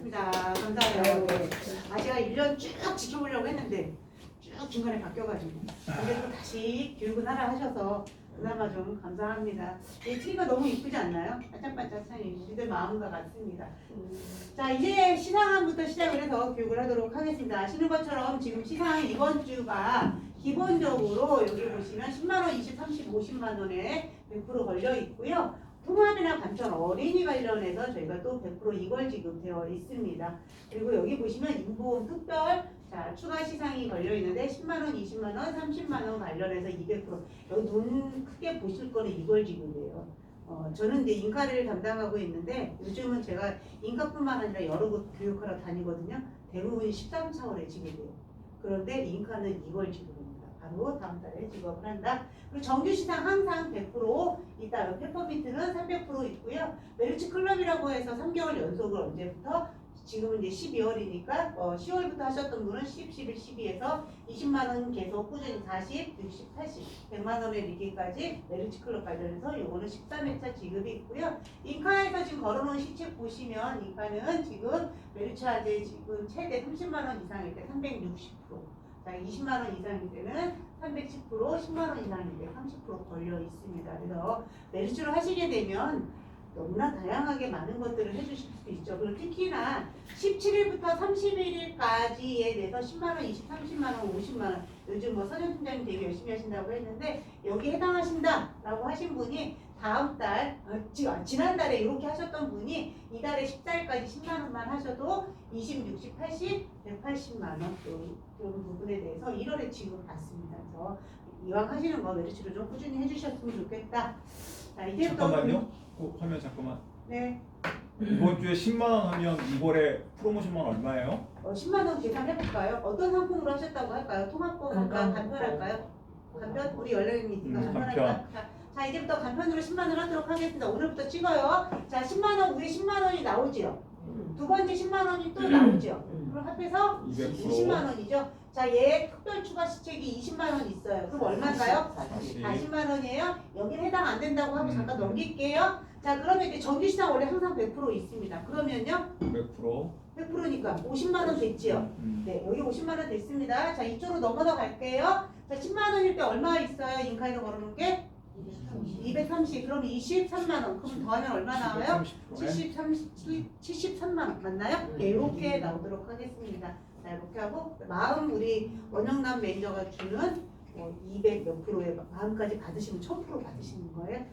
반갑습니다. 감사해요. 제가 1년 쭉 지켜보려고 했는데 쭉 중간에 바뀌어가지고 근데 또 다시 교육은 하라 하셔서 그나마 좀 감사합니다. 이 트리가 너무 이쁘지 않나요? 반짝반짝하니 우리들 마음과 같습니다. 자, 이제 시상함부터 시작을 해서 교육을 하도록 하겠습니다. 아시는 것처럼 지금 시상 이번 주가 기본적으로 여기 보시면 10만원, 20, 30, 50만원에 100% 걸려 있고요. 통합이나 감천 어린이 관련해서 저희가 또 100% 이걸 지급되어 있습니다. 그리고 여기 보시면 인보험 특별 추가 시상이 걸려 있는데 10만원, 20만원, 30만원 관련해서 200% 여기 눈 크게 보실 거는 이걸 지급이에요. 저는 이제 인카를 담당하고 있는데 요즘은 제가 인카뿐만 아니라 여러 곳 교육하러 다니거든요. 대부분이 13차원의 지급이에요. 그런데 인카는 이걸 지급입니다. 바로 다음 달에 지급을 한다. 그리고 정규 시상 항상 100% 있다. 페퍼비트는 300% 있고요. 메리츠 클럽이라고 해서 3개월 연속을 언제부터? 지금은 이제 12월이니까 10월부터 하셨던 분은 10, 11, 12에서 20만원 계속 꾸준히 40, 60, 80, 100만원에 이르기까지 메리츠 클럽 관련해서 요거는 13회차 지급이 있고요. 인카에서 지금 걸어놓은 시책 보시면 인카는 지금 메리츠아제 지금 최대 30만원 이상일 때 360%, 자 20만원 이상일 때는 310%, 10만원 이상일 때 30% 걸려 있습니다. 그래서 메리츠를 하시게 되면 너무나 다양하게 많은 것들을 해주실 수 있죠. 그리고 특히나 17일부터 31일까지에 대해서 10만원, 20, 30만원, 50만원 요즘 서정팀장님 되게 열심히 하신다고 했는데 여기 해당하신다라고 하신 분이 다음 달, 지난달에 이렇게 하셨던 분이 이달에 14일까지 10만원만 하셔도 20, 60, 80, 180만원 그런 부분에 대해서 1월에 지급을 받습니다. 그래서 이왕 하시는 거 메리츠를 좀 꾸준히 해주셨으면 좋겠다. 자, 이제부터 잠깐만요. 화면 잠깐만. 네. 이번 주에 10만 원 하면 2월에 프로모션만 얼마예요? 10만 원 계산해볼까요? 어떤 상품으로 하셨다고 할까요? 통합법 할까요? 간편할까요? 간편? 우리 연령이니까 간편할까요? 자, 이제부터 간편으로 10만 원 하도록 하겠습니다. 오늘부터 찍어요. 자, 10만 원 위에 10만 원이 나오지요. 두 번째 10만 원이 또 나오죠. 그럼 합해서 20만 원이죠. 자, 얘 특별 추가 시책이 20만 원 있어요. 그럼 얼마인가요? 40만 원이에요. 여기는 해당 안 된다고 하고 잠깐 넘길게요. 자, 그러면 이제 정규 시장 원래 항상 100% 있습니다. 그러면요? 100%. 100%니까 50만 원 됐지요? 네, 여기 50만 원 됐습니다. 자, 이쪽으로 넘어가 갈게요. 자, 10만 원일 때 얼마 있어요? 인카에서 걸어놓은 게? 230. 그럼 23만 원. 그럼 더하면 얼마 나와요? 73만 원. 맞나요? 네, 이렇게 나오도록 하겠습니다. 자, 이렇게 하고 마음 우리 원영남 매니저가 주는 200 몇 프로의 마음까지 받으시면 1000% 받으시는 거예요?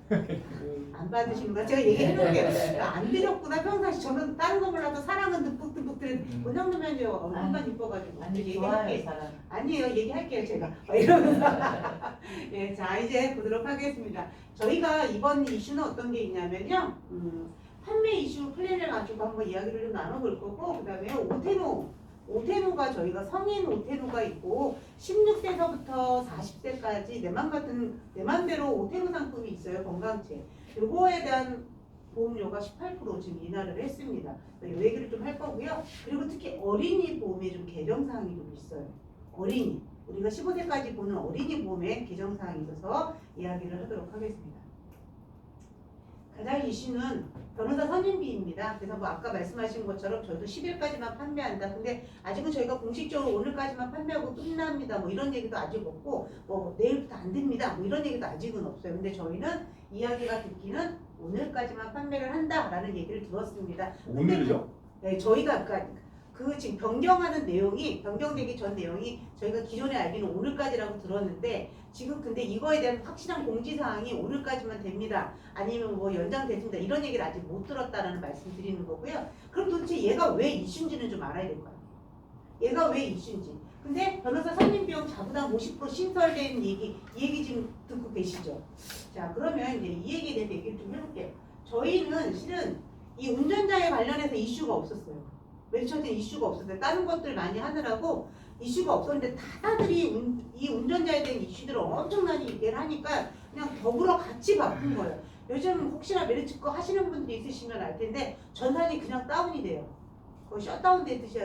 안 받으시는 거예요? 제가 얘기해놓을게요. 안 드렸구나. 평상시 저는 다른 거 몰라도 사랑은 듬뿍듬뿍 드린 원영남 매니저 얼굴만 이뻐가지고 얘기할게요. 아니에요. 얘기할게요. 제가 이러면서 예, 자 이제 보도록 하겠습니다. 저희가 이번 이슈는 어떤 게 있냐면요. 판매 이슈 플랜을 가지고 한번 이야기를 좀 나눠볼 거고 그 다음에 오테노가 저희가 성인 오테노가 있고 16세서부터 40세까지 내 맘대로 오테노 상품이 있어요. 건강체. 요거에 대한 보험료가 18% 지금 인하를 했습니다. 이 얘기를 좀 할 거고요. 그리고 특히 어린이 보험에 좀 개정사항이 좀 있어요. 어린이. 우리가 15세까지 보는 어린이 보험에 개정사항이 있어서 이야기를 하도록 하겠습니다. 가장 이슈는 변호사 선임비입니다. 그래서 뭐 아까 말씀하신 것처럼 저희도 10일까지만 판매한다. 근데 아직은 저희가 공식적으로 오늘까지만 판매하고 끝납니다. 뭐 이런 얘기도 아직 없고 뭐 내일부터 안 됩니다. 뭐 이런 얘기도 아직은 없어요. 근데 저희는 이야기가 듣기는 오늘까지만 판매를 한다라는 얘기를 들었습니다. 오늘이요? 네, 저희가 아까 그 지금 변경하는 내용이 변경되기 전 내용이 저희가 기존에 알기는 오늘까지라고 들었는데 지금 근데 이거에 대한 확실한 공지사항이 오늘까지만 됩니다. 아니면 뭐 연장됐습니다. 이런 얘기를 아직 못 들었다라는 말씀 드리는 거고요. 그럼 도대체 얘가 왜 이슈인지는 좀 알아야 될 거예요. 얘가 왜 이슈인지. 근데 변호사 선임비용 자부담 50% 신설된 이 얘기 지금 듣고 계시죠? 자, 그러면 이제 이 얘기에 대해서 얘기를 좀 해볼게요. 저희는 실은 이 운전자에 관련해서 이슈가 없었어요. 메리츠한테 이슈가 없었어요. 다른 것들 많이 하느라고 이슈가 없었는데 다들이 이 운전자에 대한 이슈들을 엄청나게 얘기를 하니까 그냥 더불어 같이 바꾼 거예요. 요즘 혹시나 메리츠 거 하시는 분들이 있으시면 알 텐데 전산이 그냥 다운이 돼요. 거의 셧다운 되듯이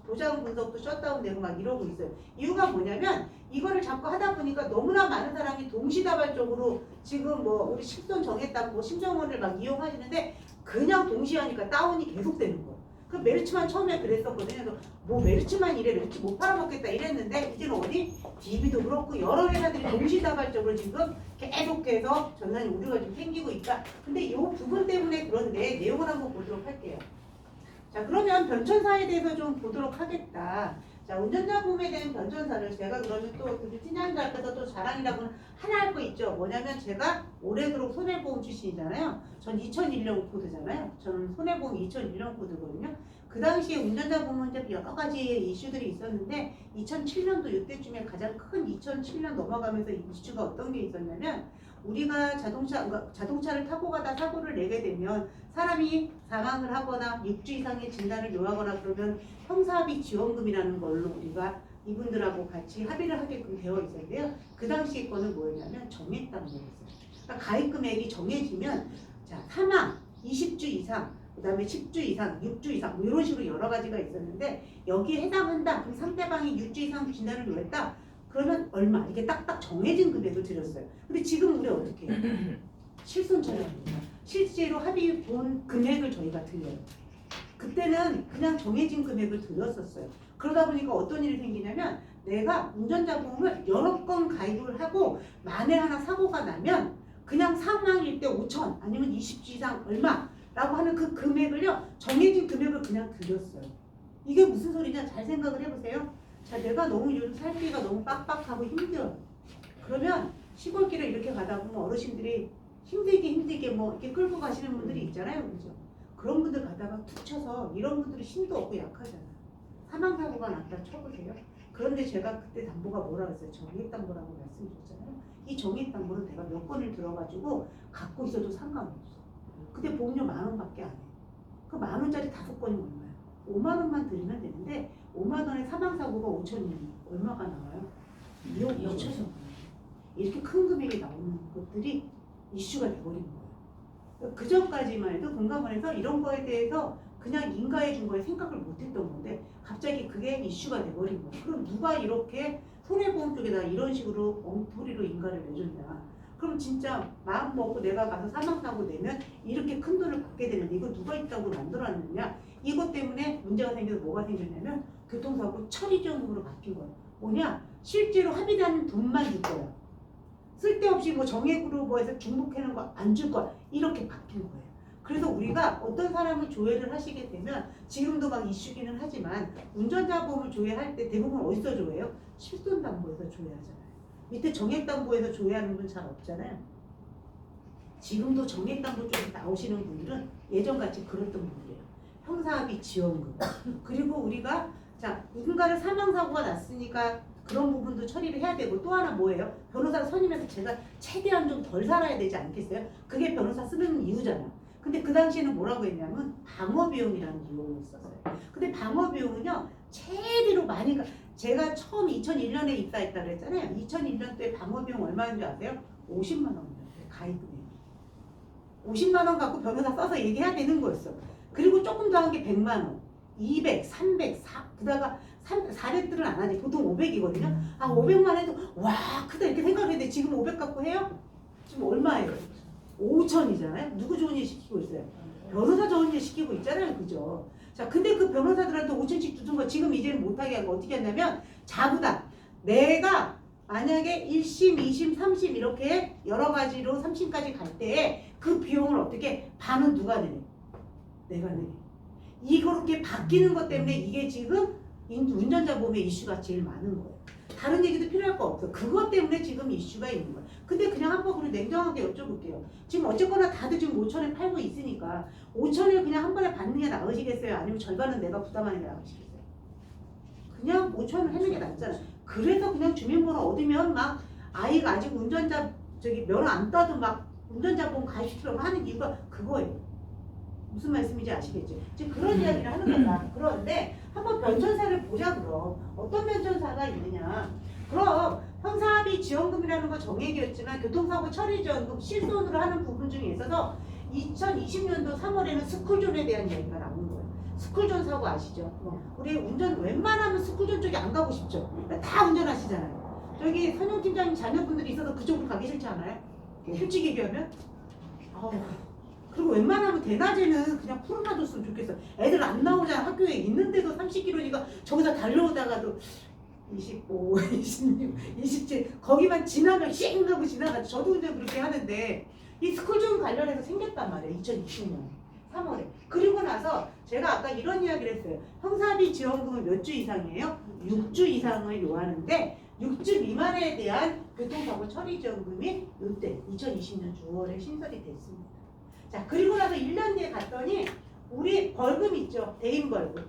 도장 분석도 셧다운되고 막 이러고 있어요. 이유가 뭐냐면 이거를 자꾸 하다 보니까 너무나 많은 사람이 동시다발적으로 지금 뭐 우리 식돈 정했다고 뭐 심정원을 막 이용하시는데 그냥 동시에 하니까 다운이 계속 되는 거예요. 그 메르츠만 처음에 그랬었거든요. 그래서 뭐 메르츠만 이래 메르츠 못 팔아먹겠다 이랬는데 이제는 어디 DB도 그렇고 여러 회사들이 동시다발적으로 지금 계속해서 전산이 우려가 좀 생기고 있다. 근데 이 부분 때문에 그런데 내용을 한번 보도록 할게요. 자, 그러면 변천사에 대해서 좀 보도록 하겠다. 자, 운전자 보험에 대한 변천사를 제가 그러면 또 팀장님들 앞에서 또 자랑이라고는 하나 할 거 있죠. 뭐냐면 제가 오래도록 손해보험 출신이잖아요. 전 2001년 코드잖아요. 저는 손해보험 2001년 코드거든요. 그 당시에 운전자 보험은 이제 여러 가지 이슈들이 있었는데 2007년도 이때쯤에 가장 큰 2007년 넘어가면서 이슈가 어떤 게 있었냐면 우리가 자동차를 타고 가다 사고를 내게 되면 사람이 사망을 하거나 6주 이상의 진단을 요하거나 그러면 형사합의 지원금이라는 걸로 우리가 이분들하고 같이 합의를 하게끔 되어 있었는데요. 그 당시 거는 뭐였냐면 정액당 거였어요. 그러니까 가입 금액이 정해지면 자, 사망 20주 이상, 그 다음에 10주 이상, 6주 이상 뭐 이런 식으로 여러 가지가 있었는데 여기에 해당한다. 그럼 상대방이 6주 이상 진단을 요했다. 그러면 얼마 이게 딱딱 정해진 금액을 드렸어요. 근데 지금 우리 어떻게 해요? 실손처형입니다. 실제로 합의 본 금액을 저희가 드려요. 그때는 그냥 정해진 금액을 드렸었어요. 그러다 보니까 어떤 일이 생기냐면 내가 운전자 보험을 여러 건 가입을 하고 만에 하나 사고가 나면 그냥 사망일 때 5천 아니면 20주 이상 얼마라고 하는 그 금액을요 정해진 금액을 그냥 드렸어요. 이게 무슨 소리냐 잘 생각을 해보세요. 자, 내가 너무 요즘 살기가 너무 빡빡하고 힘들어. 그러면 시골길을 이렇게 가다 보면 어르신들이 힘들게 뭐 이렇게 끌고 가시는 분들이 있잖아요, 그죠? 그런 분들 가다가 툭 쳐서 이런 분들이 힘도 없고 약하잖아. 사망사고가 났다 쳐보세요. 그런데 제가 그때 담보가 뭐라 그랬어요? 정액담보라고 말씀드렸잖아요. 이 정액담보는 내가 몇 건을 들어가지고 갖고 있어도 상관없어. 근데 보험료 10,000원밖에 안 해. 그 10,000원짜리 5건이 얼마야? 5만 원만 드리면 되는데 5만 원에 사망사고가 5천이면 얼마가 나와요? 2억 2천원. 이렇게 큰 금액이 나오는 것들이 이슈가 돼버린 거예요. 그 전까지만 해도 금감원에서 이런 거에 대해서 그냥 인가해 준 거에 생각을 못했던 건데 갑자기 그게 이슈가 돼버린 거예요. 그럼 누가 이렇게 손해보험 쪽에다 이런 식으로 엉터리로 인가를 내준다. 그럼 진짜 마음 먹고 내가 가서 사망사고 내면 이렇게 큰 돈을 받게 되는데 이거 누가 있다고 만들어놨느냐. 이것 때문에 문제가 생겨서 뭐가 생겼냐면 교통사고 처리지원금으로 바뀐 거예요. 뭐냐? 실제로 합의된 돈만 줄 거야. 쓸데없이 뭐 정액으로 뭐 해서 중복하는 거 안 줄 거야. 이렇게 바뀐 거예요. 그래서 우리가 어떤 사람을 조회를 하시게 되면 지금도 막 이슈기는 하지만 운전자 보험을 조회할 때 대부분 어디서 조회해요? 실손담보에서 조회하잖아요. 밑에 정액담보에서 조회하는 분 잘 없잖아요. 지금도 정액담보 쪽에 나오시는 분들은 예전같이 그랬던 분들이에요. 형사합의 지원금. 그리고 우리가 자 누군가를 사망사고가 났으니까 그런 부분도 처리를 해야 되고 또 하나 뭐예요? 변호사 선임해서 제가 최대한 좀 덜 살아야 되지 않겠어요? 그게 변호사 쓰는 이유잖아요. 근데 그 당시에는 뭐라고 했냐면 방어비용이라는 비용이 있었어요. 근데 방어비용은요 최대로 많이 제가 처음 2001년에 입사했다고 했잖아요. 2001년 때 방어비용 얼마인지 아세요? 50만 원이었어요. 가입금액이. 50만 원 갖고 변호사 써서 얘기해야 되는 거였어. 그리고 조금 더 한 게 100만 원, 200, 300, 4, 그다가 400들은 안 하지. 보통 500이거든요. 아 500만 해도 와 크다 이렇게 생각했는데 지금 500 갖고 해요? 지금 얼마예요? 5천이잖아요. 누구 좋은 일 시키고 있어요? 변호사 좋은 일 시키고 있잖아요. 그죠? 자, 근데 그 변호사들한테 5천씩 주던 거 지금 이제는 못하게 하고 어떻게 했냐면 자부다. 내가 만약에 1심, 2심, 3심 이렇게 여러 가지로 3심까지 갈 때에 그 비용을 어떻게 반은 누가 내냐? 내가 내냐. 이렇게 바뀌는 것 때문에 이게 지금 운전자 보험의 이슈가 제일 많은 거예요. 다른 얘기도 필요할 거 없어. 그것 때문에 지금 이슈가 있는 거예요. 근데 그냥 한번 그냥 냉정하게 여쭤볼게요. 지금 어쨌거나 다들 지금 5천에 팔고 있으니까 5천을 그냥 한 번에 받는 게 나으시겠어요? 아니면 절반은 내가 부담하는 게 나으시겠어요? 그냥 5천을 하는 게 낫잖아요. 그래서 그냥 주민번호 얻으면 막 아이가 아직 운전자 면허 안 따도 막 운전자 보험 가입시키려고 하는 이유가 그거예요. 무슨 말씀인지 아시겠죠? 지금 그런 이야기를 하는 거다. 그런데 한번 변천사를 보자 그럼. 어떤 변천사가 있느냐. 그럼 형사합의 지원금이라는 거 정액이었지만 교통사고 처리지원금 실손으로 하는 부분 중에 있어서 2020년도 3월에는 스쿨존에 대한 이야기가 나오는 거예요. 스쿨존 사고 아시죠? 우리 운전 웬만하면 스쿨존 쪽에 안 가고 싶죠? 다 운전하시잖아요. 저기 선영 팀장님 자녀분들이 있어서 그쪽으로 가기 싫지 않아요? 솔직히 얘기하면? 그리고 웬만하면 대낮에는 그냥 풀어놔줬으면 좋겠어. 애들 안 나오잖아. 학교에 있는데도 30km니까 저기서 달려오다가도 25, 26, 27 거기만 지나면 씩 하고 지나가지. 저도 근데 그렇게 하는데 이 스쿨존 관련해서 생겼단 말이에요. 2020년 3월에. 그리고 나서 제가 아까 이런 이야기를 했어요. 형사비 지원금은 몇 주 이상이에요? 6주 이상을 요하는데 6주 미만에 대한 교통사고 처리 지원금이 이때 2020년 6월에 신설이 됐습니다. 자, 그리고 나서 1년 뒤에 갔더니 우리 벌금 있죠. 대인 벌금.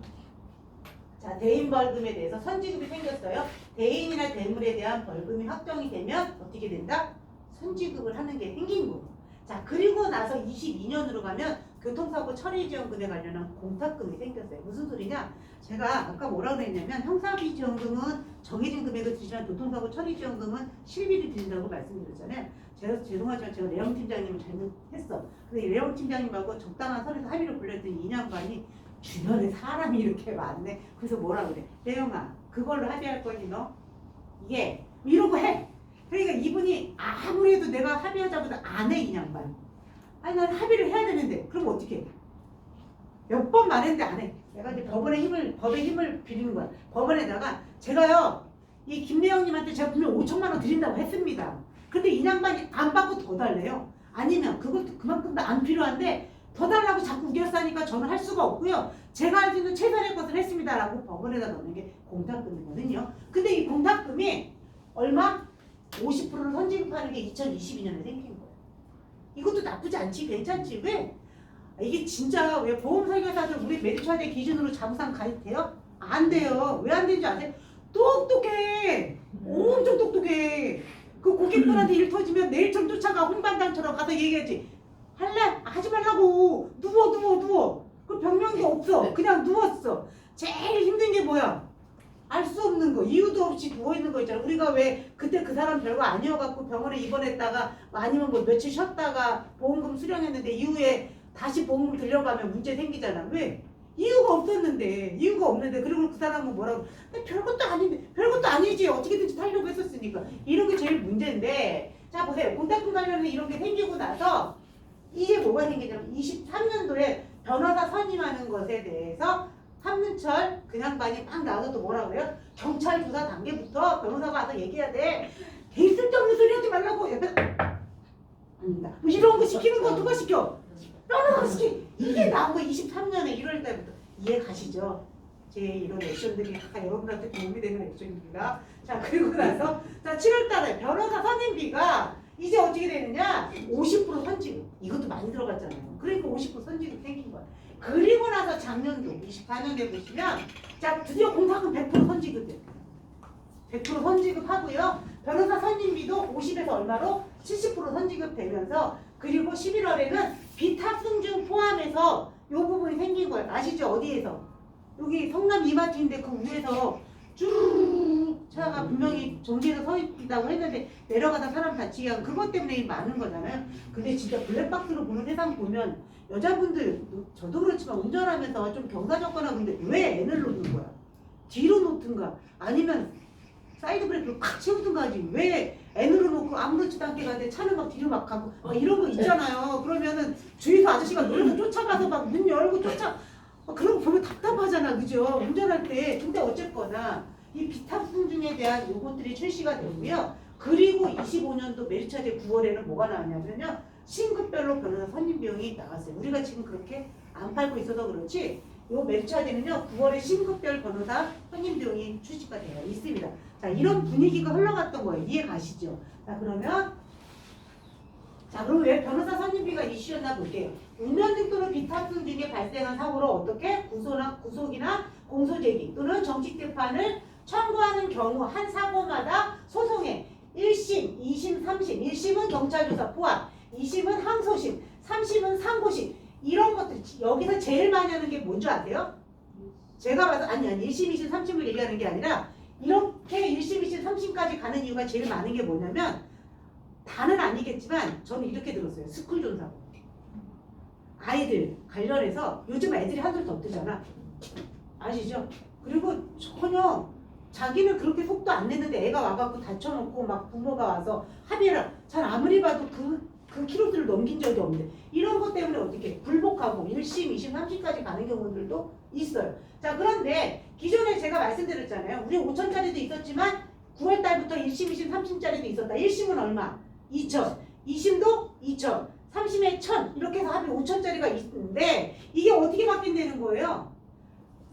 자, 대인 벌금에 대해서 선지급이 생겼어요. 대인이나 대물에 대한 벌금이 확정이 되면 어떻게 된다? 선지급을 하는 게 생긴 거고. 자, 그리고 나서 22년으로 가면 교통사고 처리지원금에 관련한 공탁금이 생겼어요. 무슨 소리냐? 제가 아까 뭐라 그랬냐면 형사비 지원금은 정해진 금액을 드리지만 교통사고 처리지원금은 실비를 드린다고 말씀드렸잖아요. 제가 죄송하지만 제가 레영 팀장님은 잘못했어. 근데 레영 팀장님하고 적당한 선에서 합의를 불렸더니 2년간이 주변에 사람이 이렇게 많네. 그래서 뭐라 그래? 레영아, 그걸로 합의할 거니 너? 이게 이러고 해. 그러니까 이분이 아무래도 내가 합의하자보다 안 해, 이 양반. 아니 난 합의를 해야 되는데 그럼 어떻게 해? 몇 번 말했는데 안 해. 내가 이제 법의 힘을 빌리는 거야. 법원에다가 제가요 이 김래영님한테 제가 분명 5천만 원 드린다고 했습니다. 근데 이 양반이 안 받고 더 달래요. 아니면 그것도 그만큼 도 안 필요한데 더 달라고 자꾸 우겨싸니까 저는 할 수가 없고요. 제가 할 수 있는 최선의 것을 했습니다라고 법원에다 넣는 게 공탁금이거든요. 근데 이 공탁금이 얼마? 50%를 선지급하는 게 2022년에 생긴 거예요. 이것도 나쁘지 않지, 괜찮지. 왜? 이게 진짜 왜 보험 설계사들 우리 메리츠화대 기준으로 자부상 가입돼요? 안 돼요. 왜 안 되는지 아세요? 똑똑해. 엄청 똑똑해. 그 고객분한테 일 터지면 내일처럼 쫓아가 홍반장처럼 가서 얘기하지. 할래? 하지 말라고. 누워. 그 병명도 없어. 그냥 누웠어. 제일 힘든 게 뭐야? 알 수 없는 거. 이유도 없이 누워있는 거 있잖아. 우리가 왜 그때 그 사람 별거 아니어갖고 병원에 입원했다가 아니면 뭐 며칠 쉬었다가 보험금 수령했는데 이후에 다시 보험금 들려가면 문제 생기잖아. 왜? 이유가 없었는데. 이유가 없는데. 그리고 그 사람은 뭐라고. 근데 별것도 아닌데. 별것도 아니지. 어떻게든지 살려고 했었으니까. 이런 게 제일 문제인데. 자 보세요. 공탁금 관련해 이런 게 생기고 나서 이게 뭐가 생기냐면 23년도에 변호사 선임하는 것에 대해서 삼륜철 그냥 반이 막 나와서 또 뭐라 그래요? 경찰 조사 단계부터 변호사가 와서 얘기해야 돼. 개 쓸데없는 소리 하지 말라고. 옆에 아닙니다. 뭐 이런 거 시키는 거 누가 시켜? 변호사가 시키. 이게 나온 거 23년에 1월 달부터. 이해 가시죠? 제 이런 액션들이 다 여러분들한테 도움이 되는 액션입니다. 자 그리고 나서 자 7월 달에 변호사 선임비가 이제 어떻게 되느냐? 50% 선지급. 이것도 많이 들어갔잖아요. 그러니까 50% 선지급 생긴 거야. 그리고 나서 작년도 24년에 보시면 자 드디어 공탁금 100% 선지급 100% 선지급 하고요. 변호사 선임비도 50에서 얼마로? 70% 선지급 되면서 그리고 11월에는 비탑승중 포함해서 이 부분이 생긴 거예요. 아시죠? 어디에서? 여기 성남 이마트인데 그 위에서 쭉 차가 분명히 정지해서 서 있다고 했는데 내려가다 사람 다치게 한 그것 때문에 많은 거잖아요. 근데 진짜 블랙박스로 보는 세상 보면 여자분들 저도 그렇지만 운전하면서 좀 경사졌거나 근데 왜 N을 놓는 거야? 뒤로 놓든가 아니면 사이드 브레이크를 팍 채우든가 하지 왜 N으로 놓고 아무렇지도 않게 가는데 차는 막 뒤로 막 가고 막 이런 거 있잖아요. 그러면은 주위에서 아저씨가 노래서 쫓아가서 막 문 열고 그런 거 보면 답답하잖아, 그죠? 운전할 때. 근데 어쨌거나 이 비탑승중에 대한 요것들이 출시가 되고요. 그리고 25년도 메리츠화대 9월에는 뭐가 나왔냐면요. 신급별로 변호사 선임 비용이 나왔어요. 우리가 지금 그렇게 안 팔고 있어서 그렇지 요 메리츠화대는요 9월에 신급별 변호사 선임 비용이 출시가 되어 있습니다. 자 이런 분위기가 흘러갔던 거예요. 이해 가시죠? 자 그러면 그럼 왜 변호사 선임비가 이슈였나 볼게요. 운전중 또는 비탑승 중에 발생한 사고로 어떻게 구속이나 공소제기 또는 정식 재판을 청구하는 경우 한 사고마다 소송에 1심, 2심, 3심, 1심은 경찰 조사 포함, 2심은 항소심, 3심은 상고심 이런 것들 여기서 제일 많이 하는 게 뭔지 아세요? 제가 봐서 아니 1심, 2심, 3심을 얘기하는 게 아니라 이렇게 1심, 2심, 3심까지 가는 이유가 제일 많은 게 뭐냐면 다는 아니겠지만 저는 이렇게 들었어요. 스쿨존 사고. 아이들 관련해서 요즘 애들이 한술 더 뜨잖아. 아시죠? 그리고 전혀 자기는 그렇게 속도 안 냈는데 애가 와갖고 다쳐놓고 막 부모가 와서 합의를 잘 아무리 봐도 그 그 키로수를 넘긴 적이 없는데 이런 것 때문에 어떻게 불복하고 1심, 2심, 3심까지 가는 경우들도 있어요. 자, 그런데 기존에 제가 말씀드렸잖아요. 우리 5천짜리도 있었지만 9월 달부터 1심, 2심, 3심짜리도 있었다. 1심은 얼마? 2천. 2심도 2천. 3심에 1,000. 이렇게 해서 합이 5천짜리가 있는데 이게 어떻게 바뀐다는 거예요?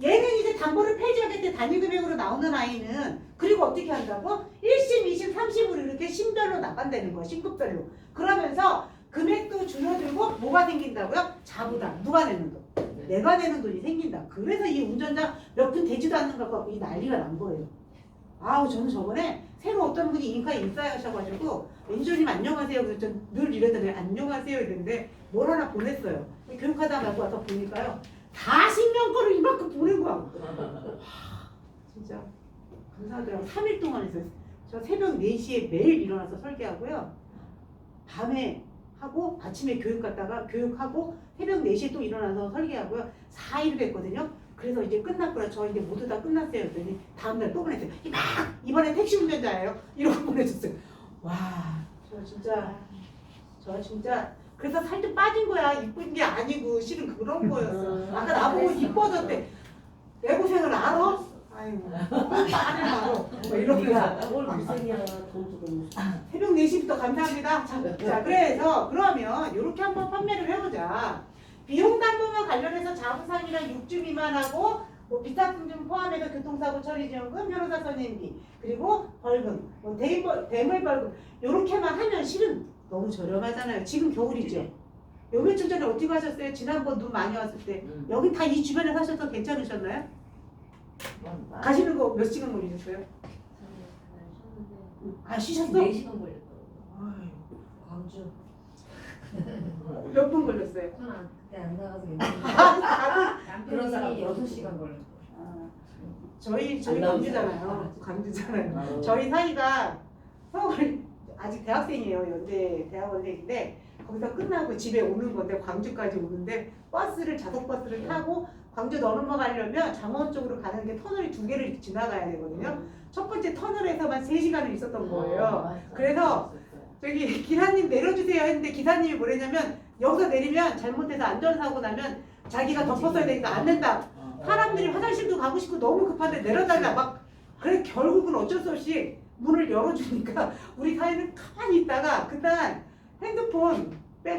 얘는 이제 담보를 폐지하겠대 단위금액으로 나오는 아이는 그리고 어떻게 한다고? 1심, 2심, 3심으로 이렇게 심별로 나간다는 거야. 심급별로. 그러면서 금액도 줄어들고 뭐가 생긴다고요? 자부담. 누가 내는 돈? 내가 내는 돈이 생긴다. 그래서 이 운전자 몇 분 되지도 않는 것 같고 이 난리가 난 거예요. 아우 저는 저번에 새로 어떤 분이 인카에 입사하셔가지고 매니저님 안녕하세요. 그래서 늘 이러더니 안녕하세요 이랬는데 뭘 하나 보냈어요. 교육하다 말고 와서 보니까요. 다 신명 거를 이만큼 보낸 거야. 진짜 감사하더라고요. 3일 동안 했어요. 저 새벽 4시에 매일 일어나서 설계하고요. 밤에 하고 아침에 교육 갔다가 교육하고 새벽 4시에 또 일어나서 설계하고요. 4일을 했거든요. 그래서 이제 끝났구나. 저 이제 모두 다 끝났어요. 그랬더니 다음날 또 보냈어요. 이번에 택시 운전자예요. 이러고 보내줬어요. 와, 저 진짜 그래서 살 좀 빠진 거야. 이쁜 게 아니고 실은 그런 거였어. 아까 나보고 이뻐졌대. 내 고생을 알아? 아이고, 나를 알아. 뭐 이러면서. 뭘 무슨이야 돈 주고. 새벽 4시부터 감사합니다. 자, 그래서 그러면 이렇게 한번 판매를 해보자. 비용 담보와 관련해서 자부상이랑 6주 미만하고 뭐 비상품 좀 포함해서 교통사고 처리지원금, 변호사 선임비, 그리고 벌금, 뭐 대물 벌금 이렇게만 하면 실은 너무 저렴하잖아요. 지금 겨울이죠. 요 며칠 전에 어떻게 하셨어요? 지난번 눈 많이 왔을 때 여기 다 이 주변에 사셔서 괜찮으셨나요? 가시는 거 몇 시간 걸리셨어요? 아 쉬셨어? 4시간 걸렸더라고. 아이고, 광주. 몇 분 걸렸어요? 저는 그때 안 나가서 괜찮은데 그런 사람 남편이 6시간 걸렸어. 저희 안 나오죠? 광주잖아요. 광주잖아요. 아, 저희 사이가 서울 아직 대학생이에요. 연대 대학원생인데 거기서 끝나고 집에 오는 건데 광주까지 오는데 자석 버스를 타고 광주 넘어가려면 장원 쪽으로 가는 게 터널이 2개를 지나가야 되거든요. 첫 번째 터널에서만 3시간을 있었던 거예요. 그래서 저기 기사님 내려주세요 했는데 기사님이 뭐랬냐면 여기서 내리면 잘못해서 안전사고 나면 자기가 덮었어야 되니까 안 된다. 사람들이 화장실도 가고 싶고 너무 급한데 내려달라 막 그래 결국은 어쩔 수 없이 문을 열어주니까 우리 사이는 가만히 있다가 그날 핸드폰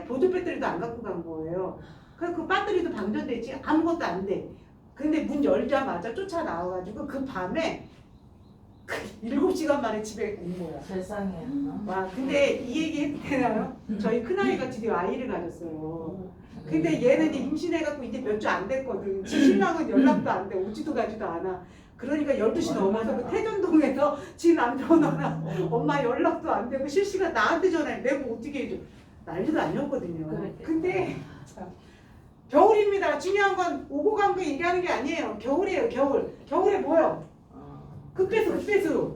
보조 배터리도 안 갖고 간 거예요. 그래서 그 배터리도 방전됐지 아무것도 안 돼. 근데 문 열자마자 쫓아 나와가지고 그 밤에 7시간 만에 집에 온 거야. 세상에. 와 근데 이 얘기 해도 되나요? 저희 큰아이가 드디어 아이를 가졌어요. 근데 얘는 이제 임신해갖고 이제 몇 주 안 됐거든. 지 신랑은 연락도 안 돼. 오지도 가지도 않아. 그러니까 12시 넘어서 그 태전동에서 지 남편이랑 엄마 연락도 안 되고 실시간 나한테 전화해. 내가 어떻게 해줘. 난리도 아니었거든요. 근데 참, 겨울입니다. 중요한 건 오고 간 거 얘기하는 게 아니에요. 겨울이에요. 겨울에 뭐요? 급배수.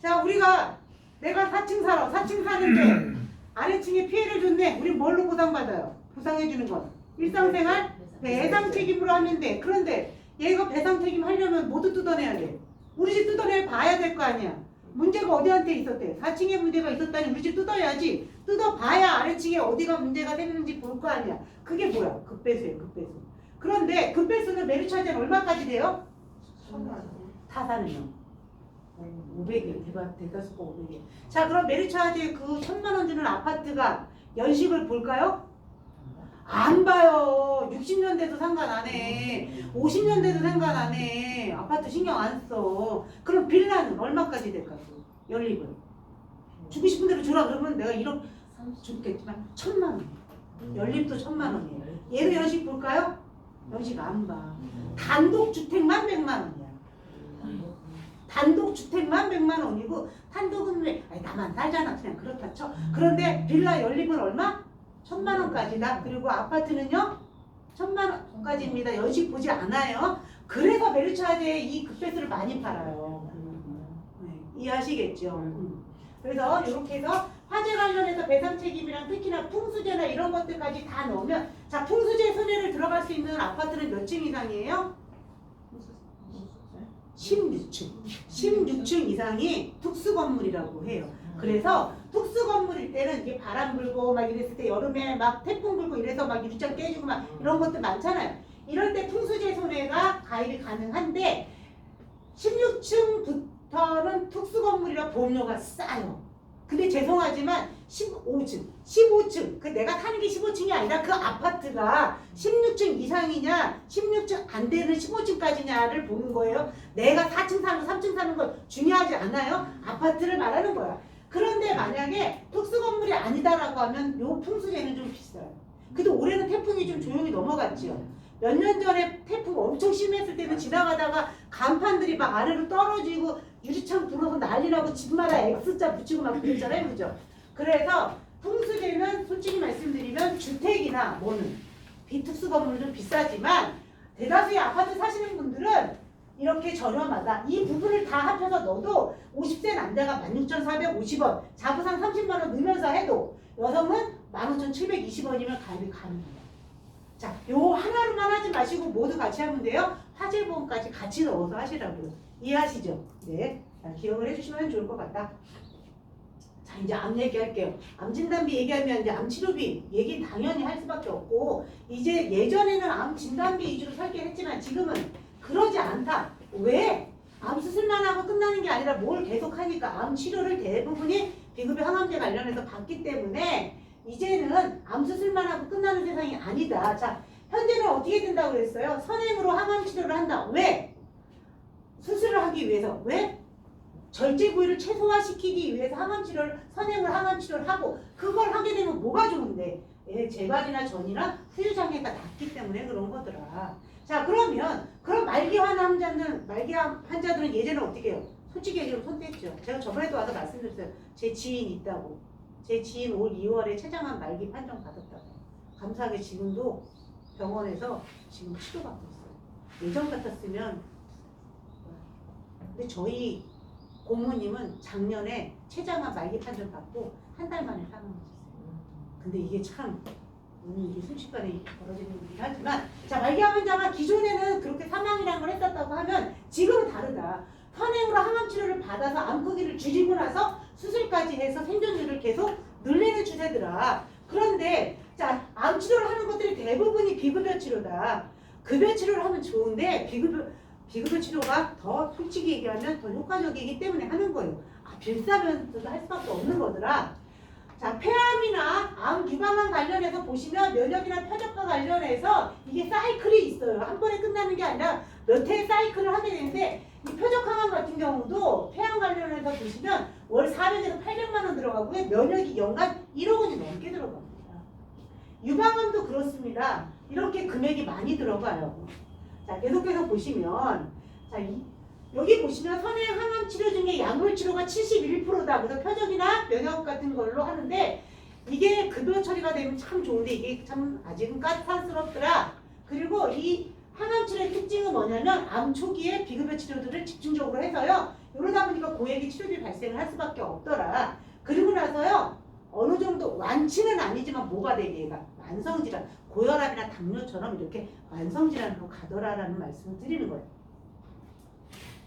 자 우리가 내가 4층 살아. 4층 사는데 아래층에 피해를 줬네. 우리 뭘로 보상받아요? 보상해주는 건 일상생활 배상 책임으로 하면 돼. 그런데 얘가 배상 책임 하려면 모두 뜯어내야 돼. 우리 집 뜯어내 봐야 될 거 아니야. 문제가 어디한테 있었대? 4층에 문제가 있었다니 우리 집 뜯어야지. 뜯어봐야 아래층에 어디가 문제가 생겼는지 볼 거 아니야. 그게 뭐야? 급배수예요. 급배수. 그런데 급배수는 메리차지는 얼마까지 돼요? 타사는요. 500일 대가수가 500일. 자 그럼 메리차지 그 1,000만 원 주는 아파트가 연식을 볼까요? 안 봐요. 60년 돼도 상관 안 해. 50년 돼도 상관 안 해. 아파트 신경 안 써. 그럼 빌라는 얼마까지 될까요? 연립은. 주고 싶은 대로 주라 그러면 내가 1억 주겠지만 1,000만 원. 연립도 1,000만 원이에요. 얘도 연식 볼까요? 연식 안 봐. 단독주택만 100만 원이야. 단독주택만 100만 원이고 단독은 왜? 아니 나만 살잖아. 그냥 그렇다 쳐. 그런데 빌라 연립은 얼마? 1,000만 원까지다. 그리고 아파트는요 1,000만 원까지입니다. 연식 보지 않아요. 그래서 메리차지에 이 급배수를 많이 팔아요. 네, 이해하시겠죠? 그래서 이렇게 해서 화재 관련해서 배상 책임이랑 특히나 풍수재나 이런 것들까지 다 넣으면 자 풍수재 손해를 들어갈 수 있는 아파트는 몇 층 이상이에요? 16층. 16층 이상이 특수 건물이라고 해요. 그래서 특수 건물일 때는 이게 바람 불고 막 이랬을 때 여름에 막 태풍 불고 이래서 막 유리창 깨지고 막 이런 것들 많잖아요. 이럴 때 풍수재 손해가 가입이 가능한데 16층부터는 특수 건물이라 보험료가 싸요. 근데 죄송하지만 15층 그 내가 사는 게 15층이 아니라 그 아파트가 16층 이상이냐 16층 안 되는 15층까지냐를 보는 거예요. 내가 4층 사는 거 3층 사는 거 중요하지 않아요. 아파트를 말하는 거야. 그런데 만약에 특수 건물이 아니다라고 하면 요 풍수재는 좀 비싸요. 그래도 올해는 태풍이 좀 조용히 넘어갔지요. 몇 년 전에 태풍 엄청 심했을 때는 지나가다가 간판들이 막 아래로 떨어지고 유리창 불어서 난리 나고 집마다 X자 붙이고 막 그랬잖아요. 그죠? 그래서 풍수재는 솔직히 말씀드리면 주택이나 뭐는 비특수 건물은 좀 비싸지만 대다수의 아파트 사시는 분들은 이렇게 저렴하다. 이 부분을 다 합쳐서 넣어도 50세 남자가 16,450원, 자부상 30만 원 넣으면서 해도 여성은 15,720원이면 가입이 가능해요. 자, 요 하나로만 하지 마시고 모두 같이 하면 돼요. 화재보험까지 같이 넣어서 하시라고요. 이해하시죠? 네. 자, 기억을 해주시면 좋을 것 같다. 자, 이제 암 얘기할게요. 암 진단비 얘기하면 이제 암 치료비 얘기 당연히 할 수밖에 없고 이제 예전에는 암 진단비 위주로 설계했지만 지금은 그러지 않다. 왜? 암 수술만 하고 끝나는 게 아니라 뭘 계속 하니까 암 치료를 대부분이 비급여 항암제 관련해서 받기 때문에 이제는 암 수술만 하고 끝나는 세상이 아니다. 자, 현재는 어떻게 된다고 그랬어요? 선행으로 항암 치료를 한다. 왜? 수술을 하기 위해서. 왜? 절제 부위를 최소화시키기 위해서 항암 치료를 선행을 항암 치료를 하고 그걸 하게 되면 뭐가 좋은데? 예, 재발이나 전이나 후유 장애가 낫기 때문에 그런 거더라. 자, 그러면 그런 말기암 환자들은 예전에 어떻게 해요? 솔직히 얘기로 손 뗐죠. 제가 저번에도 와서 말씀드렸어요. 제 지인 있다고. 제 지인 올 2월에 췌장암 말기 판정 받았다고. 감사하게 지금도 병원에서 지금 치료받고 있어요. 예전 같았으면 근데 저희 고모님은 작년에 췌장암 말기 판정 받고 한 달 만에 사망하셨어요. 근데 이게 참 이게 순식간에 벌어지는 일이긴 하지만 자, 말기암 환자가 기존에는 그렇게 사망이라는 걸 했었다고 하면 지금은 다르다. 선행으로 항암 치료를 받아서 암 크기를 줄이고 나서 수술까지 해서 생존율을 계속 늘리는 추세더라. 그런데 자, 암 치료를 하는 것들이 대부분이 비급여 치료다. 급여 치료를 하면 좋은데 비급여 치료가 더 솔직히 얘기하면 더 효과적이기 때문에 하는 거예요. 아, 빌싸면서도 할 수밖에 없는 거더라. 자, 폐암이나 암 유방암 관련해서 보시면 면역이나 표적과 관련해서 이게 사이클이 있어요. 한 번에 끝나는 게 아니라 몇 회의 사이클을 하게 되는데 이 표적항암 같은 경우도 폐암 관련해서 보시면 월 400에서 800만 원 들어가고요. 면역이 연간 1억 원이 넘게 들어갑니다. 유방암도 그렇습니다. 이렇게 금액이 많이 들어가요. 자, 계속해서 보시면 자, 여기 보시면 선행 항암 치료 중에 약물 치료가 71%다. 그래서 표적이나 면역 같은 걸로 하는데 이게 급여 처리가 되면 참 좋은데 이게 참 아직은 까탈스럽더라. 그리고 이 항암 치료의 특징은 뭐냐면 암 초기에 비급여 치료들을 집중적으로 해서요. 이러다 보니까 고액의 치료비 발생을 할 수밖에 없더라. 그리고 나서요. 어느 정도 완치는 아니지만 뭐가 되게 얘가 만성질환, 고혈압이나 당뇨처럼 이렇게 만성질환으로 가더라라는 말씀을 드리는 거예요.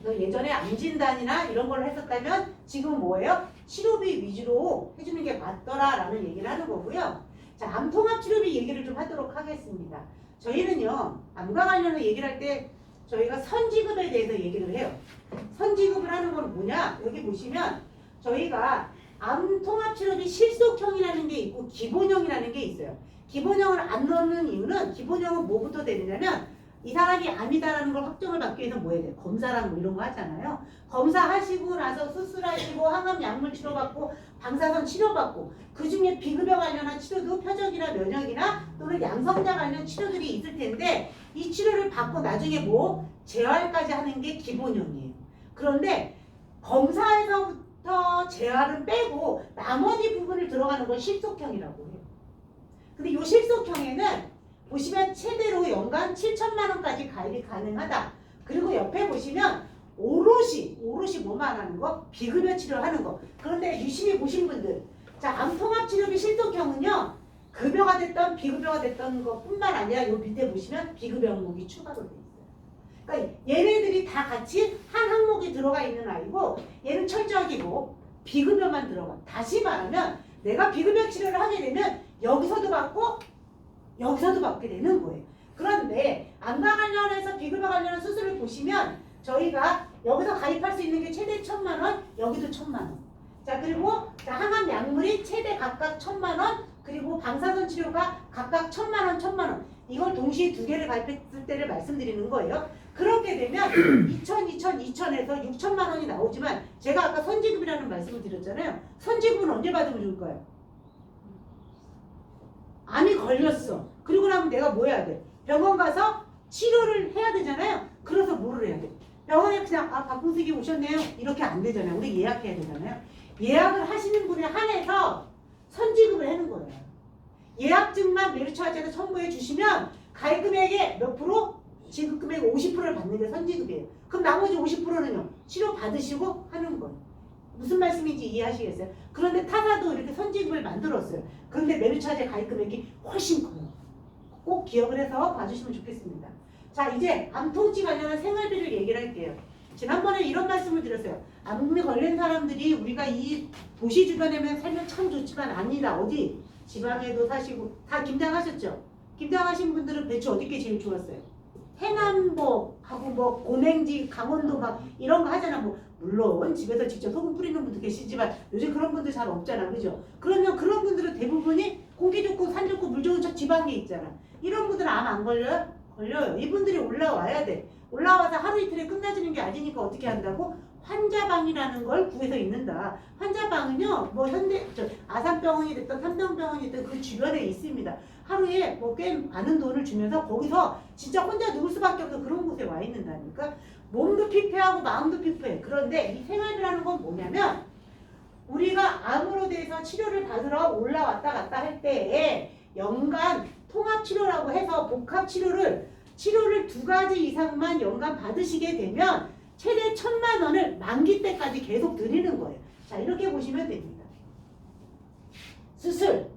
그래서 예전에 암진단이나 이런 걸 했었다면 지금은 뭐예요? 치료비 위주로 해주는 게 맞더라라는 얘기를 하는 거고요. 자, 암통합 치료비 얘기를 좀 하도록 하겠습니다. 저희는요, 암과 관련해서 얘기를 할 때 저희가 선지급에 대해서 얘기를 해요. 선지급을 하는 건 뭐냐? 여기 보시면 저희가 암통합치료비 실속형이라는 게 있고 기본형이라는 게 있어요. 기본형을 안 넣는 이유는 기본형은 뭐부터 되느냐면 이 사람이 암이다라는 걸 확정을 받기 위해서 뭐 해야 돼? 검사랑 뭐 이런 거 하잖아요. 검사하시고 나서 수술하시고 항암 약물 치료받고 방사선 치료받고 그 중에 비급여 관련한 치료도 표적이나 면역이나 또는 양성자 관련 치료들이 있을 텐데 이 치료를 받고 나중에 뭐 재활까지 하는 게 기본형이에요. 그런데 검사에서부터 재활은 빼고 나머지 부분을 들어가는 건 실속형이라고 해요. 근데 이 실속형에는 보시면 최대로 연간 7천만 원까지 가입이 가능하다. 그리고 옆에 보시면 오롯이 뭐만 하는 거? 비급여 치료하는 거. 그런데 유심히 보신 분들, 자, 암통합치료비 실속형은요, 급여가 됐던 비급여가 됐던 것뿐만 아니라 요 밑에 보시면 비급여 항목이 추가로 돼 있어요. 그러니까 얘네들이 다 같이 한 항목이 들어가 있는 아이고, 얘는 철저하게 뭐 비급여만 들어가. 다시 말하면 내가 비급여 치료를 하게 되면 여기서도 받고 여기서도 받게 되는 거예요. 그런데 안과 관련해서 비급여 관련한 수술을 보시면 저희가 여기서 가입할 수 있는 게 최대 1,000만 원, 여기도 1,000만 원. 자, 그리고 항암 약물이 최대 각각 1,000만 원, 그리고 방사선 치료가 각각 1,000만 원, 1,000만 원. 이걸 동시에 두 개를 가입했을 때를 말씀드리는 거예요. 그렇게 되면 2,000에서 6,000만 원이 나오지만 제가 아까 선지급이라는 말씀을 드렸잖아요. 선지급은 언제 받으면 좋을까요? 암이 걸렸어. 그리고 나면 내가 뭐 해야 돼? 병원 가서 치료를 해야 되잖아요. 그래서 뭐를 해야 돼? 병원에 그냥 박봉숙이 오셨네요. 이렇게 안 되잖아요. 우리 예약해야 되잖아요. 예약을 하시는 분에 한해서 선지급을 하는 거예요. 예약증만 메르츠화재에서 첨부해 주시면 가입 금액의 몇 프로? 지급 금액 50%를 받는 게 선지급이에요. 그럼 나머지 50%는요. 치료 받으시고 하는 거예요. 무슨 말씀인지 이해하시겠어요? 그런데 타사도 이렇게 선지급을 만들었어요. 그런데 메르츠화재 가입 금액이 훨씬 커요. 꼭 기억을 해서 봐주시면 좋겠습니다. 자, 이제 암통치 관련한 생활비를 얘기를 할게요. 지난번에 이런 말씀을 드렸어요. 암에 걸린 사람들이 우리가 이 도시 주변에만 살면 참 좋지만 아니다. 어디? 지방에도 사시고 다 김장하셨죠? 김장하신 분들은 배추 어디게 제일 좋았어요? 해남 하고 고냉지, 강원도 막 이런 거 하잖아. 물론 집에서 직접 소금 뿌리는 분도 계시지만 요즘 그런 분들 잘 없잖아. 그죠? 그러면 그런 분들은 대부분이 공기 좋고 산 좋고 물 좋은 척 지방에 있잖아. 이런 분들은 암 안 걸려요? 걸려요. 이분들이 올라와야 돼. 올라와서 하루 이틀에 끝나지는 게 아니니까 어떻게 한다고? 환자방이라는 걸 구해서 있는다. 환자방은요, 아산병원이 됐든 삼성병원이 됐든 그 주변에 있습니다. 하루에 꽤 많은 돈을 주면서 거기서 진짜 혼자 누울 수밖에 없어 그런 곳에 와 있는다니까. 몸도 피폐하고 마음도 피폐해. 그런데 이 생활이라는 건 뭐냐면 우리가 암으로 대해서 치료를 받으러 올라왔다 갔다 할 때에 연간 통합치료라고 해서 복합치료를 두 가지 이상만 연간 받으시게 되면 최대 1,000만 원을 만기 때까지 계속 드리는 거예요. 자, 이렇게 보시면 됩니다. 수술,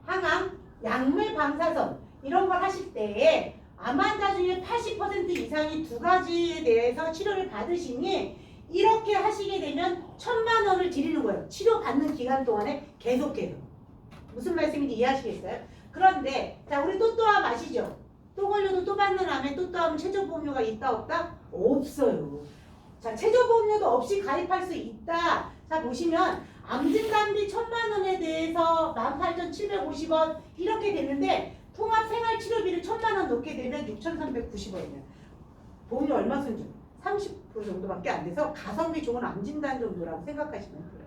항암, 약물 방사선 이런 걸 하실 때에 암 환자 중에 80% 이상이 두 가지에 대해서 치료를 받으시니 이렇게 하시게 되면 1,000만 원을 드리는 거예요. 치료받는 기간 동안에 계속해서. 무슨 말씀인지 이해하시겠어요? 그런데 자, 우리 또또암 아시죠? 또 걸려도 또 받는 암에 또또암은 최저보험료가 있다 없다? 없어요. 자, 최저보험료도 없이 가입할 수 있다. 자, 보시면 암진단비 1,000만 원에 대해서 18,750원 이렇게 되는데 통합생활치료비를 1,000만 원 넣게 되면 6,390원이에요. 보험료 얼마 순죠? 30% 정도밖에 안 돼서 가성비 좋은 암진단 정도라고 생각하시면 돼요.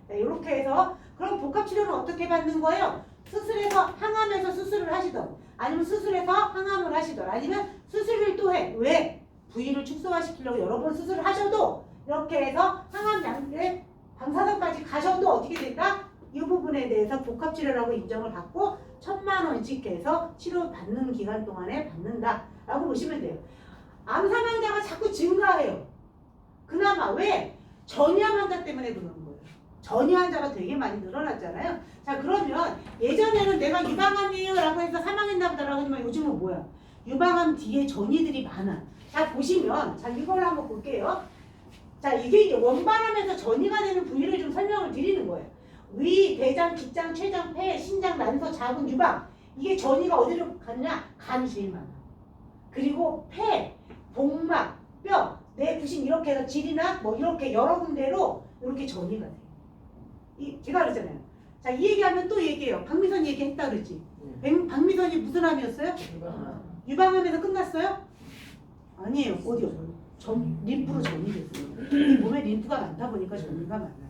자, 이렇게 해서 그럼 복합치료는 어떻게 받는 거예요? 수술해서 항암해서 수술을 하시던 아니면 수술해서 항암을 하시던 아니면 수술을 또 해. 왜? 부위를 축소화시키려고 여러 번 수술을 하셔도 이렇게 해서 항암 약에 방사선까지 가셔도 어떻게 된다? 이 부분에 대해서 복합치료라고 인정을 받고 1,000만 원씩 해서 치료받는 기간 동안에 받는다라고 보시면 돼요. 암 사망자가 자꾸 증가해요. 그나마 왜? 전이암 환자 때문에 그러는 거예요. 전이 환자가 되게 많이 늘어났잖아요. 자, 그러면 예전에는 내가 유방암이에요 라고 해서 사망했나 보다라고 하지만 요즘은 뭐야? 유방암 뒤에 전이들이 많아. 자, 보시면 자, 이걸 한번 볼게요. 자, 이게 원반암에서 전이가 되는 부위를 좀 설명을 드리는 거예요. 위, 대장, 기장, 췌장, 폐, 신장, 난소, 자궁, 유방. 이게 전이가 어디로 갔냐? 간이 제일 많아. 그리고 폐, 복막, 뼈, 뇌, 부신 이렇게 해서 질이나 이렇게 여러 군데로 이렇게 전이가 돼요. 제가 그랬잖아요. 자, 이 얘기하면 또 얘기해요. 박미선 얘기했다 그랬지. 박미선이 무슨 암이었어요? 유방암에서 끝났어요? 아니에요. 어디요? 림프로 전이 됐어요. 이 몸에 림프가 많다 보니까 전이가 많아요.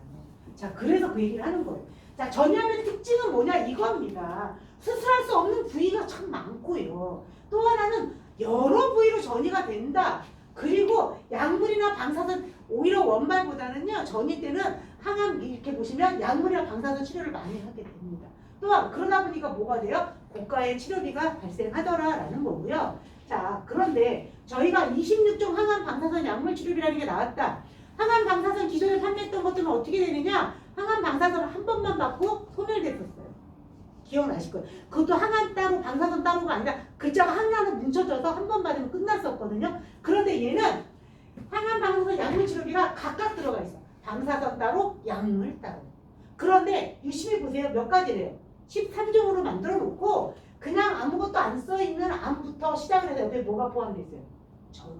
자, 그래서 그 얘기를 하는 거예요. 자, 전이암의 특징은 뭐냐 이겁니다. 수술할 수 없는 부위가 참 많고요. 또 하나는 여러 부위로 전이가 된다. 그리고 약물이나 방사선 오히려 원발보다는요. 전이 때는 항암 이렇게 보시면 약물이나 방사선 치료를 많이 하게 됩니다. 또한 그러다 보니까 뭐가 돼요? 고가의 치료비가 발생하더라라는 거고요. 자, 그런데 저희가 26종 항암 방사선 약물 치료비라는 게 나왔다. 항암 방사선 기존에 판매했던 것들은 어떻게 되느냐? 항암 방사선을 한 번만 받고 소멸됐었어요. 기억나실 거예요. 그것도 항암 따로 방사선 따로가 아니라 글자가 하나로 뭉쳐져서 한 번 받으면 끝났었거든요. 그런데 얘는 항암 방사선 약물 치료비가 각각 들어가 있어. 방사선 따로, 약물 따로. 그런데 유심히 보세요. 몇 가지래요. 13종으로 만들어 놓고 그냥 아무것도 안 써있는 암부터 시작을 해서 여기에 뭐가 포함되어 있어요? 전이.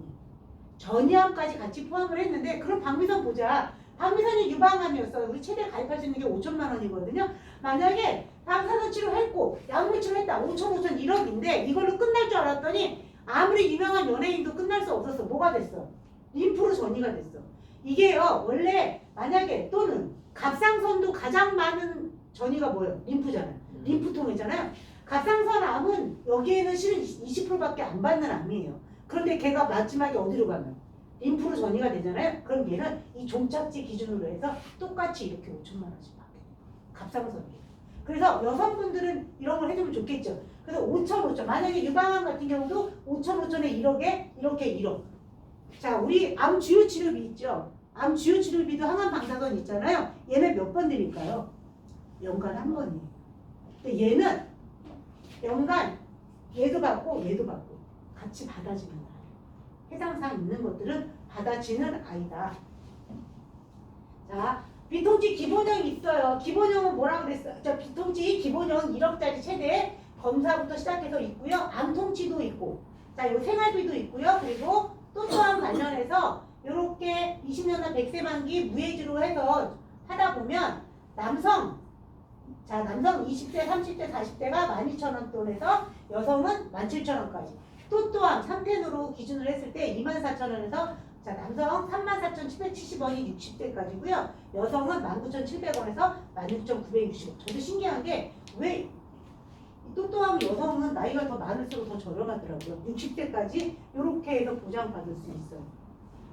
전이암까지 같이 포함을 했는데 그럼 박미선 보자. 박미선이 유방암이었어. 우리 최대 가입할 수 있는 게 5천만 원이거든요. 만약에 방사선 치료했고 약물 치료했다. 5천 1억인데 이걸로 끝날 줄 알았더니 아무리 유명한 연예인도 끝날 수 없었어. 뭐가 됐어? 림프로 전이가 됐어. 이게요. 원래 만약에 또는 갑상선도 가장 많은 전이가 뭐예요? 림프잖아요. 림프통이잖아요. 갑상선 암은 여기에는 실은 20%밖에 안 받는 암이에요. 그런데 걔가 마지막에 어디로 가면? 림프로 전이가 되잖아요. 그럼 얘는 이 종착지 기준으로 해서 똑같이 이렇게 5천만 원씩 받게 돼요. 갑상선이. 그래서 여성분들은 이런 걸 해주면 좋겠죠. 그래서 5천. 만약에 유방암 같은 경우도 5천에 1억에 이렇게 1억. 자, 우리 암 주요 치료비 있죠. 암 주요 치료비도 항암 방사선 있잖아요. 얘는 몇 번 드릴까요? 연간 한 번이에요. 근데 얘는 연간 얘도 받고 얘도 받고 같이 받아지는 거예요. 해당사항 있는 것들은 받아지는 아이다. 자, 비통치 기본형이 있어요. 기본형은 뭐라고 그랬어요? 자, 비통치 기본형 1억짜리 최대 검사부터 시작해서 있고요. 암통치도 있고, 자, 요 생활비도 있고요. 그리고 또한 관련해서 이렇게 20년간 100세 만기 무해지로 해서 하다 보면 남성 20대, 30대, 40대가 12,000원 돈에서 여성은 17,000원까지. 또한 3텐으로 기준을 했을 때 24,000원에서 자, 남성 34,770원이 60대까지고요. 여성은 19,700원에서 16,960원. 저도 신기한 게 왜 또한 여성은 나이가 더 많을수록 더 저렴하더라고요. 60대까지 이렇게 해서 보장받을 수 있어요.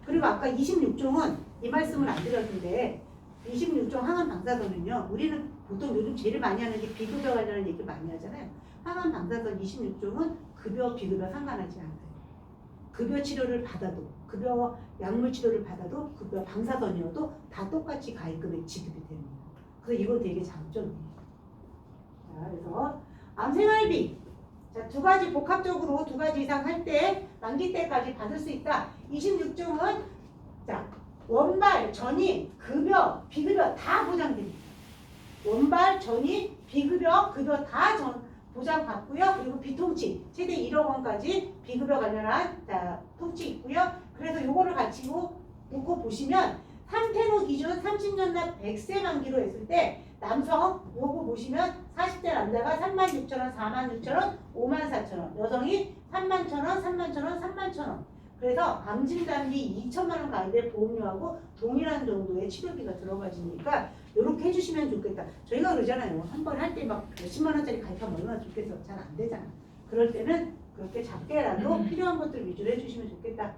그리고 아까 26종은 이 말씀을 안 드렸는데 26종 항암 방사선은요. 우리는 보통 요즘 제일 많이 하는 게 비급여 관련한 얘기 많이 하잖아요. 항암 방사선 26종은 급여 비급여 상관하지 않아요. 급여 치료를 받아도 급여 약물 치료를 받아도 급여 방사선이어도 다 똑같이 가입금액 지급이 됩니다. 그래서 이거 되게 장점이에요. 자, 그래서 암생활비 자, 두 가지 복합적으로 두 가지 이상 할 때 만기 때까지 받을 수 있다. 26종은 자 원발, 전이, 급여, 비급여 다 보장됩니다. 원발, 전이, 비급여, 급여 다 보장받고요. 그리고 비통치 최대 1억 원까지 비급여 관련한 자, 통치 있고요. 그래서 요거를 같이 놓고 보시면 3텐호 기준 30년 납 100세 만기로 했을 때 남성 요거 보시면 40대 남자가 36,000원, 46,000원, 54,000원 여성이 31,000원, 31,000원, 31,000원 그래서 암진단비 2천만 원 가입에 보험료하고 동일한 정도의 치료비가 들어가지니까 요렇게 해주시면 좋겠다. 저희가 그러잖아요. 한 번 할 때 막 몇십만 원짜리 가입하면 얼마나 좋겠어. 잘 안 되잖아. 그럴 때는 그렇게 작게라도 필요한 것들 위주로 해주시면 좋겠다.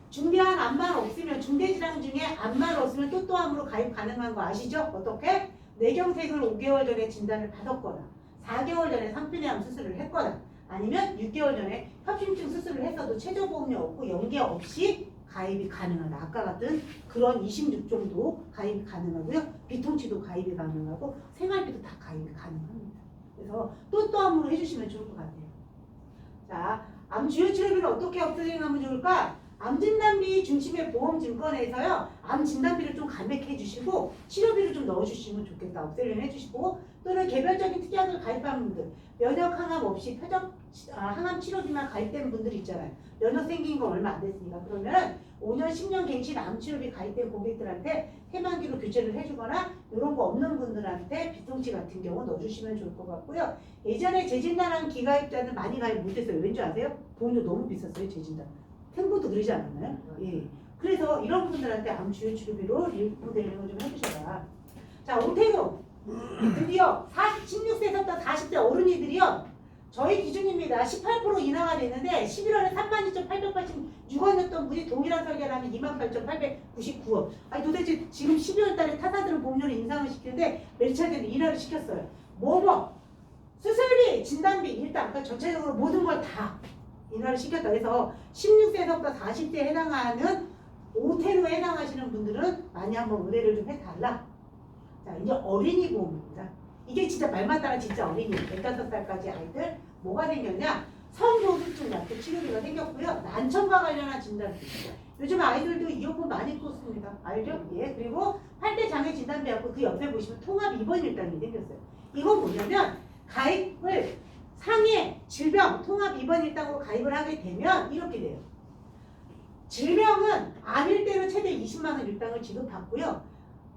중대한 암만 없으면 중대질환 중에 암만 없으면 또암으로 가입 가능한 거 아시죠? 어떻게? 뇌경색을 5개월 전에 진단을 받았거나 4개월 전에 상피내암 수술을 했거나 아니면 6개월 전에 협심증 수술을 했어도 최저보험료 없고 연계 없이 가입이 가능하다. 아까 같은 그런 26종도 가입이 가능하고요. 비통치도 가입이 가능하고 생활비도 다 가입이 가능합니다. 그래서 또암으로 해주시면 좋을 것 같아요. 자, 암 주요 치료비는 어떻게 없애면 좋을까? 암진단비 중심의 보험증권에서요. 암진단비를 좀 감액해 주시고 치료비를 좀 넣어주시면 좋겠다. 없애려면 해주시고 또는 개별적인 특약을 가입한 분들 면역 항암 없이 항암 치료비만 가입된 분들 있잖아요. 면역 생긴 건 얼마 안 됐으니까 그러면 5년 10년 갱신 암 치료비 가입된 고객들한테 해만기로 교체를 해주거나 이런 거 없는 분들한테 비통치 같은 경우 넣어주시면 좋을 것 같고요. 예전에 재진단한 기가입자들 많이 가입 못했어요. 왠지 아세요? 보험료 너무 비쌌어요. 재진단. 탱고도 그러지 않았나요? 예. 그래서 이런 분들한테 암 주요 치료비로 릴프되는 거 좀 해주셔라. 자, 오태경 드디어 16세부터 40대 어른이들이요. 저희 기준입니다. 18% 인하가 됐는데 11월에 32,886원이었던 분이 동일한 설계를 하면 28,899원. 아니 도대체 지금 12월 달에 타사들은 보험료를 인상을 시키는데 메리차들은 인하를 시켰어요. 수술비, 진단비 일단 그러니까 전체적으로 모든 걸 다 인하를 시켰다. 그래서 16세부터 40세에 해당하는 5텐으로 해당하시는 분들은 많이 한번 의뢰를 좀 해달라. 자, 이제 어린이 보험입니다. 이게 진짜 말만 따라 진짜 어린이 15살까지 아이들 뭐가 생겼냐? 성조숙증 약도 치료비가 생겼고요. 난청과 관련한 진단비. 요즘 아이들도 이어폰 많이 꽂습니다. 알죠? 예. 그리고 팔대 장애 진단비 하고 그 옆에 보시면 통합 입원 일당이 생겼어요. 이건 뭐냐면 가입을 상해 질병 통합 입원 일당으로 가입을 하게 되면 이렇게 돼요. 질병은 암일 때는 최대 20만 원 일당을 지급받고요.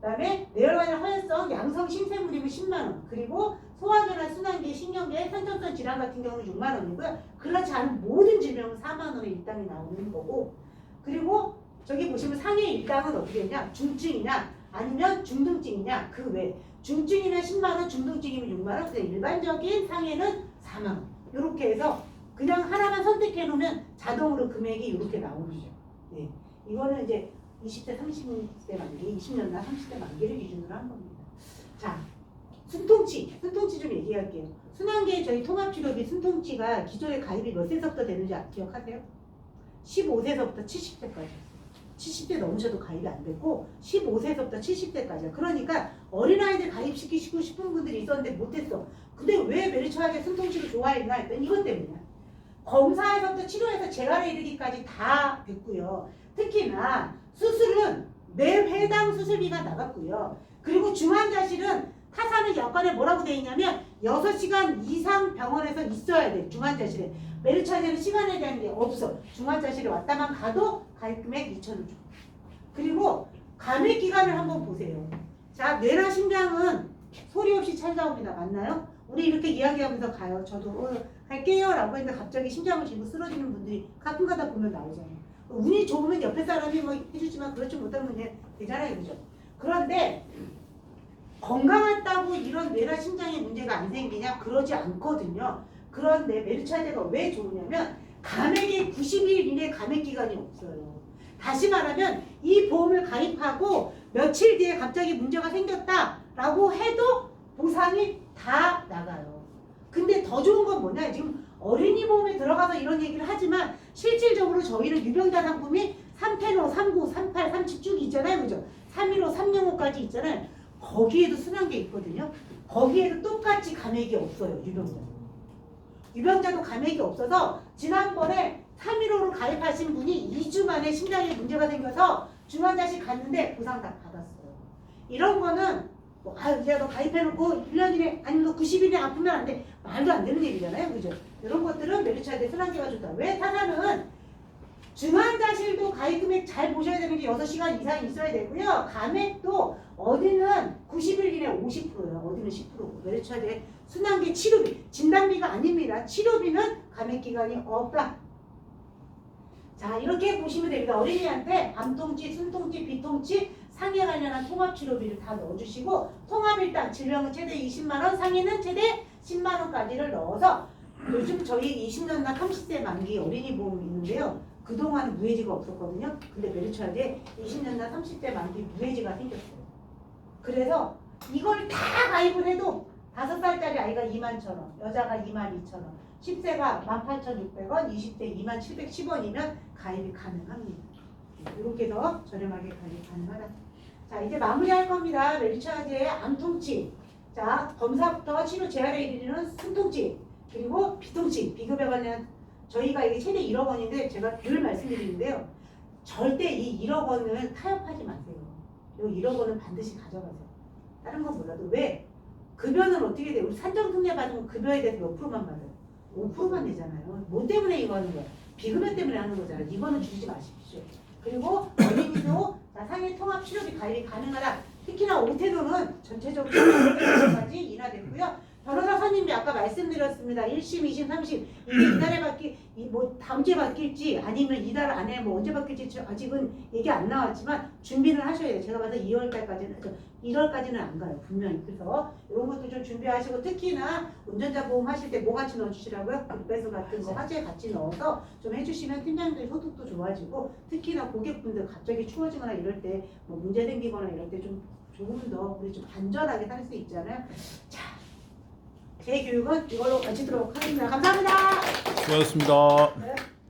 그다음에 뇌혈관의 허혈성 양성 신생물이면 10만 원. 그리고 소화기나 순환기, 신경계, 선천성 질환 같은 경우는 6만 원이고요. 그렇지 않은 모든 질병은 4만 원의 일당이 나오는 거고. 그리고 저기 보시면 상해 일당은 어떻게 되냐? 중증이냐 아니면 중등증이냐 그 외. 중증이면 10만 원, 중등증이면 6만 원. 근데 일반적인 상해는 4만 원. 이렇게 해서 그냥 하나만 선택해 놓으면 자동으로 금액이 이렇게 나오는 거죠. 네. 이거는 이제 20대, 30대 만기, 20년나 30대 만기를 기준으로 한 겁니다. 자, 순통치 좀 얘기할게요. 순환계 저희 통합치료비 순통치가 기존에 가입이 몇 세서부터 되는지 기억하세요? 15세서부터 70세까지. 70대 넘으셔도 가입이 안 되고 15세서부터 70세까지야. 그러니까 어린아이들 가입시키고 싶은 분들이 있었는데 못했어. 근데 왜 메리츠하게 순통치를 좋아했나 했더니 이것 때문이야. 검사에서부터 치료해서 재활에 이르기까지 다 됐고요. 특히나 수술은 매 회당 수술비가 나갔고요. 그리고 중환자실은 타사는 약관에 뭐라고 되어 있냐면 6시간 이상 병원에서 있어야 돼. 중환자실에. 메르차제는 시간에 대한 게 없어. 중환자실에 왔다만 가도 가입금액 2,000원 줘. 그리고 감액 기간을 한번 보세요. 자, 뇌나 심장은 소리 없이 찾아옵니다. 맞나요? 우리 이렇게 이야기하면서 가요. 저도 갈게요 라고 했는데 갑자기 심장을 쥐고 쓰러지는 분들이 가끔 가다 보면 나오잖아요. 운이 좋으면 옆에 사람이 뭐 해주지만 그렇지 못하면 그냥 되잖아요. 그죠? 그런데 건강하다고 이런 뇌나 심장에 문제가 안 생기냐? 그러지 않거든요. 그런데 메르차제가 왜 좋으냐면 감액이 90일 이내 감액 기간이 없어요. 다시 말하면 이 보험을 가입하고 며칠 뒤에 갑자기 문제가 생겼다라고 해도 보상이 다 나가요. 근데 더 좋은 건 뭐냐? 지금 어린이 보험에 들어가서 이런 얘기를 하지만 실질적으로 저희는 유병자 상품이 385, 39, 38, 37 쭉 있잖아요. 그죠? 315, 305까지 있잖아요. 거기에도 순한 게 있거든요. 거기에도 똑같이 감액이 없어요. 유병자도 감액이 없어서 지난번에 315로 가입하신 분이 2주 만에 심장에 문제가 생겨서 중환자실 갔는데 보상 다 받았어요. 이런 거는 뭐, 이제 너 가입해놓고 1년 이내 아니면 너 90일에 아프면 안 돼. 말도 안 되는 얘기잖아요. 그죠? 이런 것들은 메르차제 순환계가 좋다. 왜 타사는 중환자실도 가입금액 잘 보셔야 되는 게 6시간 이상 있어야 되고요. 감액도 어디는 90일 이내 50%예요. 어디는 10%고. 메르차제 순환계 치료비, 진단비가 아닙니다. 치료비는 감액기간이 없다. 자, 이렇게 보시면 됩니다. 어린이한테 암통치, 순통치, 비통치, 상해 관련한 통합치료비를 다 넣어주시고 통합일당 질병은 최대 20만원, 상해는 최대 10만원까지를 넣어서 요즘 저희 20년나 30세 만기 어린이 보험이 있는데요. 그동안 무해지가 없었거든요. 근데 메르차제 20년나 30대 만기 무해지가 생겼어요. 그래서 이걸 다 가입을 해도 5살짜리 아이가 21,000원, 여자가 22,000원, 10세가 18,600원, 20대 2710원이면 가입이 가능합니다. 이렇게 해서 저렴하게 가입 가능하다. 자, 이제 마무리할 겁니다. 메르차제의 암통치. 자, 검사부터 치료 재활에 이르는 순통치. 그리고 비통치, 비급여 관련 저희가 이게 최대 1억 원인데 제가 늘 말씀드리는데요. 절대 이 1억 원을 타협하지 마세요. 이 1억 원은 반드시 가져가세요. 다른 건 몰라도 왜? 급여는 어떻게 돼요? 우리 산정특례 받으면 급여에 대해서 몇 프로만 받아요? 5%만 내잖아요. 뭐 때문에 이거 하는 거야? 비급여 때문에 하는 거잖아요. 이거는 주지 마십시오. 그리고 어린이도 상해 통합 치료비 가입이 가능하다. 특히나 오태도는 전체적으로 10%까지 인하됐고요. 변호사 선임비 아까 말씀드렸습니다. 1심, 2심, 3심 이게 이달에 바뀔, 뭐 다음 주에 바뀔지 아니면 이달 안에 뭐 언제 바뀔지 아직은 얘기 안 나왔지만 준비를 하셔야 돼요. 제가 봐서 2월달까지는 1월까지는 안 가요. 분명히. 그래서 이런 것도 좀 준비하시고 특히나 운전자 보험 하실 때 뭐 같이 넣어주시라고요? 급배수 같은 거 화재 같이 넣어서 좀 해주시면 팀장님들 소득도 좋아지고 특히나 고객분들 갑자기 추워지거나 이럴 때 뭐 문제 생기거나 이럴 때 좀 조금 더 우리 좀 안전하게 살 수 있잖아요. 자, 제 교육은 이걸로 마치도록 하겠습니다. 감사합니다. 수고하셨습니다. 네.